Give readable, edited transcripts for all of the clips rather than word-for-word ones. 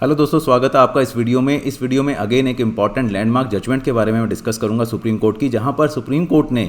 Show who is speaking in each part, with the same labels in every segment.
Speaker 1: Hello दोस्तों, स्वागत है आपका इस वीडियो में। इस वीडियो में अगेन एक इम्पॉर्टेंट लैंडमार्क जजमेंट के बारे में मैं डिस्कस करूंगा सुप्रीम कोर्ट की, जहां पर सुप्रीम कोर्ट ने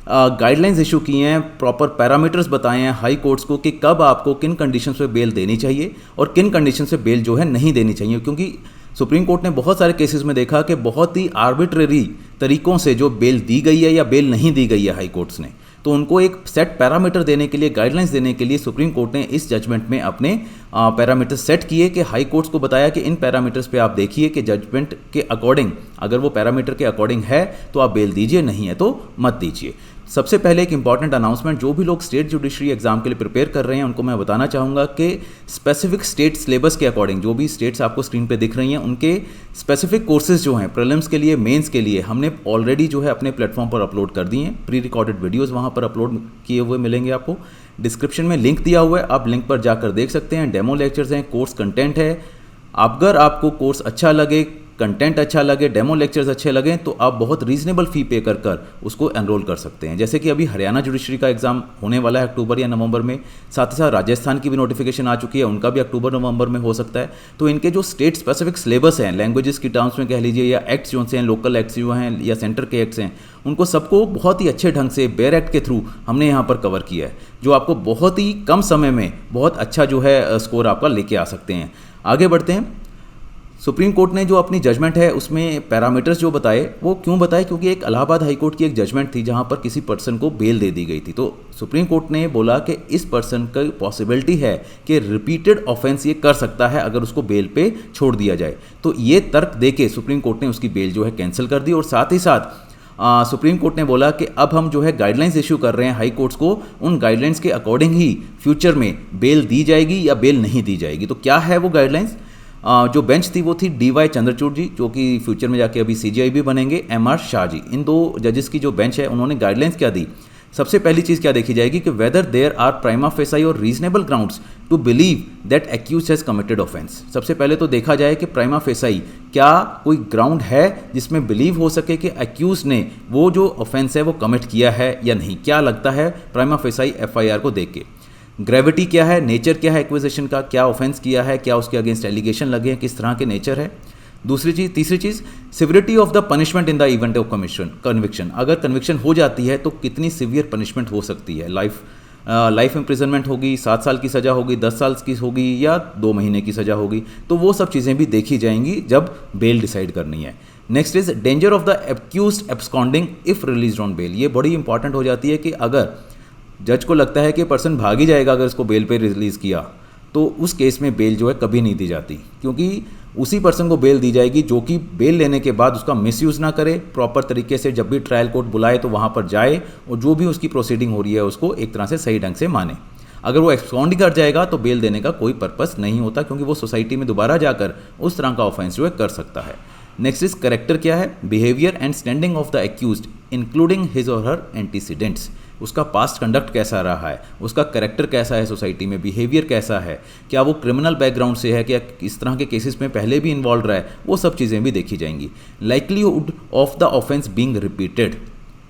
Speaker 1: गाइडलाइंस इशू की हैं, प्रॉपर पैरामीटर्स बताए हैं हाई कोर्ट्स को कि कब आपको किन कंडीशंस पे बेल देनी चाहिए और किन कंडीशंस पे बेल जो है नहीं देनी चाहिए। क्योंकि सुप्रीम कोर्ट ने बहुत सारे केसेस में देखा कि बहुत ही आर्बिट्रेरी तरीक़ों से जो बेल दी गई है या बेल नहीं दी गई है हाई कोर्ट्स ने, तो उनको एक सेट पैरामीटर देने के लिए, गाइडलाइंस देने के लिए सुप्रीम कोर्ट ने इस जजमेंट में अपने पैरामीटर्स सेट किए कि हाई कोर्ट्स को बताया कि इन पैरामीटर्स पे आप देखिए कि जजमेंट के अकॉर्डिंग, अगर वो पैरामीटर के अकॉर्डिंग है तो आप बेल दीजिए, नहीं है तो मत दीजिए। सबसे पहले एक इंपॉर्टेंट अनाउंसमेंट, जो भी लोग स्टेट जुडिशरी एग्जाम के लिए प्रिपेयर कर रहे हैं उनको मैं बताना चाहूँगा कि स्पेसिफिक स्टेट सिलेबस के अकॉर्डिंग, जो भी स्टेट्स आपको स्क्रीन पे दिख रही हैं, उनके स्पेसिफिक कोर्सेज जो हैं प्रीलिम्स के लिए, मेंस के लिए, हमने ऑलरेडी जो है अपने प्लेटफॉर्म पर अपलोड कर दिए हैं। प्री रिकॉर्डेड वीडियोज़ वहाँ पर अपलोड किए हुए मिलेंगे आपको। डिस्क्रिप्शन में लिंक दिया हुआ है, आप लिंक पर जाकर देख सकते हैं। डेमो लेक्चर्स हैं, कोर्स कंटेंट है। अगर आपको कोर्स अच्छा लगे, कंटेंट अच्छा लगे, डेमो लेक्चर्स अच्छे लगें, तो आप बहुत रीजनेबल फ़ी पे कर उसको एनरोल कर सकते हैं। जैसे कि अभी हरियाणा जुडिशरी का एग्जाम होने वाला है अक्टूबर या नवंबर में, साथ ही साथ राजस्थान की भी नोटिफिकेशन आ चुकी है, उनका भी अक्टूबर नवंबर में हो सकता है। तो इनके जो स्टेट स्पेसिफिक सिलेबस हैं, लैंग्वेजेस की टर्म्स में कह लीजिए, या एक्ट्स जो हैं, लोकल एक्ट्स जो हैं या सेंटर के एक्ट्स हैं, उनको सबको बहुत ही अच्छे ढंग से बेयर एक्ट के थ्रू हमने यहाँ पर कवर किया है, जो आपको बहुत ही कम समय में बहुत अच्छा जो है स्कोर आपका लेके आ सकते हैं। आगे बढ़ते हैं। सुप्रीम कोर्ट ने जो अपनी जजमेंट है उसमें पैरामीटर्स जो बताए, वो क्यों बताए? क्योंकि एक इलाहाबाद हाई कोर्ट की एक जजमेंट थी जहां पर किसी पर्सन को बेल दे दी गई थी। तो सुप्रीम कोर्ट ने बोला कि इस पर्सन का पॉसिबिलिटी है कि रिपीटेड ऑफेंस ये कर सकता है अगर उसको बेल पे छोड़ दिया जाए। तो ये तर्क देके सुप्रीम कोर्ट ने उसकी बेल जो है कैंसिल कर दी। और साथ ही साथ सुप्रीम कोर्ट ने बोला कि अब हम जो है गाइडलाइंस इशू कर रहे हैं हाई कोर्ट्स को, उन गाइडलाइंस के अकॉर्डिंग ही फ्यूचर में बेल दी जाएगी या बेल नहीं दी जाएगी। तो क्या है वो गाइडलाइंस? जो बेंच थी वो थी DY चंद्रचूड़ जी, जो कि फ्यूचर में जाके अभी CJI भी बनेंगे, MR शाह जी। इन दो जजेस की जो बेंच है, उन्होंने गाइडलाइंस क्या दी? सबसे पहली चीज़ क्या देखी जाएगी कि whether there are prima facie और reasonable grounds to believe that accused has committed offence. सबसे पहले तो देखा जाए कि प्राइमा फेसाई क्या कोई ग्राउंड है जिसमें बिलीव हो सके कि एक्यूज ने वो जो ऑफेंस है वो कमिट किया है या नहीं। क्या लगता है प्राइमा फेसाई FIR को देख के? ग्रेविटी क्या है, नेचर क्या है एक्विजिशन का, क्या ऑफेंस किया है, क्या उसके अगेंस्ट एलिगेशन लगे हैं, किस तरह के नेचर है। तीसरी चीज़ severity of the punishment in the event of conviction. अगर कन्विक्शन हो जाती है तो कितनी सिवियर पनिशमेंट हो सकती है? लाइफ इम्प्रिजनमेंट होगी, 7 साल की सज़ा होगी, 10 साल की होगी, या 2 महीने की सज़ा होगी। तो वो सब चीज़ें भी देखी जाएंगी जब बेल डिसाइड करनी है। Next is danger of the accused absconding if release on bail. ये बड़ी इंपॉर्टेंट हो जाती है कि अगर जज को लगता है कि पर्सन भाग ही जाएगा अगर इसको बेल पे रिलीज़ किया, तो उस केस में बेल जो है कभी नहीं दी जाती, क्योंकि उसी पर्सन को बेल दी जाएगी जो कि बेल लेने के बाद उसका मिसयूज़ ना करे, प्रॉपर तरीके से जब भी ट्रायल कोर्ट बुलाए तो वहाँ पर जाए और जो भी उसकी प्रोसीडिंग हो रही है उसको एक तरह से सही ढंग से माने। अगर वो एक्सकॉन्ड कर जाएगा तो बेल देने का कोई पर्पस नहीं होता, क्योंकि वो सोसाइटी में दोबारा जाकर उस तरह का ऑफेंस जो है कर सकता है। नेक्स्ट इज करेक्टर क्या है? Behaviour and standing of the accused including his और हर एंटीसीडेंट्स। उसका पास्ट कंडक्ट कैसा रहा है, उसका करेक्टर कैसा है सोसाइटी में, बिहेवियर कैसा है, क्या वो क्रिमिनल बैकग्राउंड से है, क्या इस तरह के केसेस में पहले भी इन्वॉल्व रहा है, वो सब चीज़ें भी देखी जाएंगी। Likelihood of the offence being repeated,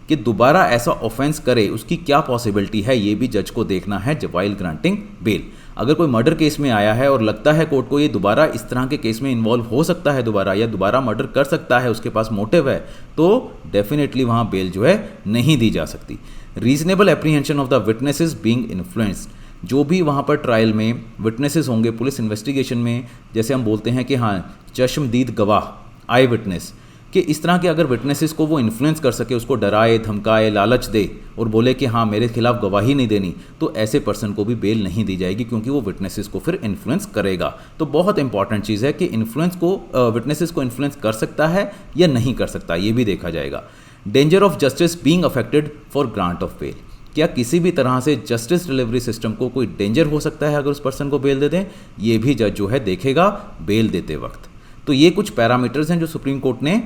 Speaker 1: कि दोबारा ऐसा ऑफेंस करे उसकी क्या पॉसिबिलिटी है, ये भी जज को देखना है वाइल ग्रांटिंग बेल। अगर कोई मर्डर केस में आया है और लगता है कोर्ट को ये दोबारा इस तरह के केस में इन्वॉल्व हो सकता है दोबारा, या दोबारा मर्डर कर सकता है, उसके पास मोटिव है, तो डेफिनेटली वहाँ बेल जो है नहीं दी जा सकती। Reasonable apprehension of the witnesses being influenced. जो भी वहाँ पर ट्रायल में विटनेसेस होंगे, पुलिस इन्वेस्टिगेशन में, जैसे हम बोलते हैं कि हाँ चश्मदीद गवाह, आई विटनेस, कि इस तरह के अगर विटनेसेस को वो इन्फ्लुएंस कर सके, उसको डराए, धमकाए, लालच दे और बोले कि हाँ मेरे खिलाफ गवाही नहीं देनी, तो ऐसे पर्सन को भी बेल नहीं दी जाएगी, क्योंकि वो विटनेसेस को फिर इन्फ्लुएंस करेगा। तो बहुत इंपॉर्टेंट चीज़ है कि इन्फ्लुएंस को, विटनेसेस को इन्फ्लुएंस कर सकता है या नहीं कर सकता, ये भी देखा जाएगा। Danger of justice being affected for grant of bail. क्या किसी भी तरह से जस्टिस डिलीवरी सिस्टम को कोई डेंजर हो सकता है अगर उस पर्सन को बेल दे दें, ये भी जज जो है देखेगा बेल देते वक्त। तो ये कुछ पैरामीटर्स हैं जो सुप्रीम कोर्ट ने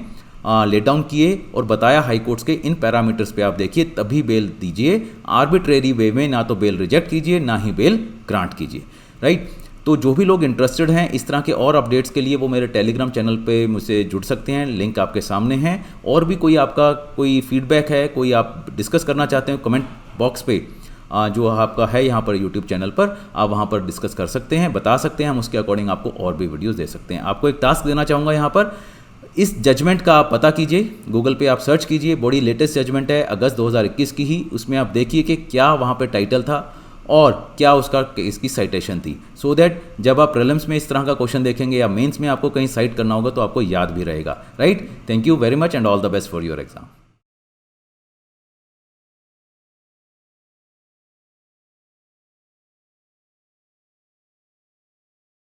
Speaker 1: ले डाउन किए और बताया हाई कोर्ट्स के, इन पैरामीटर्स पे आप देखिए तभी बेल दीजिए। आर्बिट्रेरी वे में ना तो बेल रिजेक्ट कीजिए ना ही बेल ग्रांट कीजिए, राइट। तो जो भी लोग इंटरेस्टेड हैं इस तरह के और अपडेट्स के लिए, वो मेरे टेलीग्राम चैनल पे मुझसे जुड़ सकते हैं, लिंक आपके सामने है। और भी कोई आपका कोई फीडबैक है, कोई आप डिस्कस करना चाहते हैं, कमेंट बॉक्स पे जो आपका है यहाँ पर यूट्यूब चैनल पर, आप वहाँ पर डिस्कस कर सकते हैं, बता सकते हैं, हम उसके अकॉर्डिंग आपको और भी वीडियोज़ दे सकते हैं। आपको एक टास्क देना चाहूँगा यहाँ पर, इस जजमेंट का आप पता कीजिए, गूगल पे आप सर्च कीजिए, बड़ी लेटेस्ट जजमेंट है अगस्त 2021 की ही, उसमें आप देखिए कि क्या वहाँ पे टाइटल था और क्या उसका इसकी साइटेशन थी, सो दैट जब आप प्रीलिम्स में इस तरह का क्वेश्चन देखेंगे या मेंस में आपको कहीं साइट करना होगा तो आपको याद भी रहेगा, right. Thank you very much and all the best for your exam.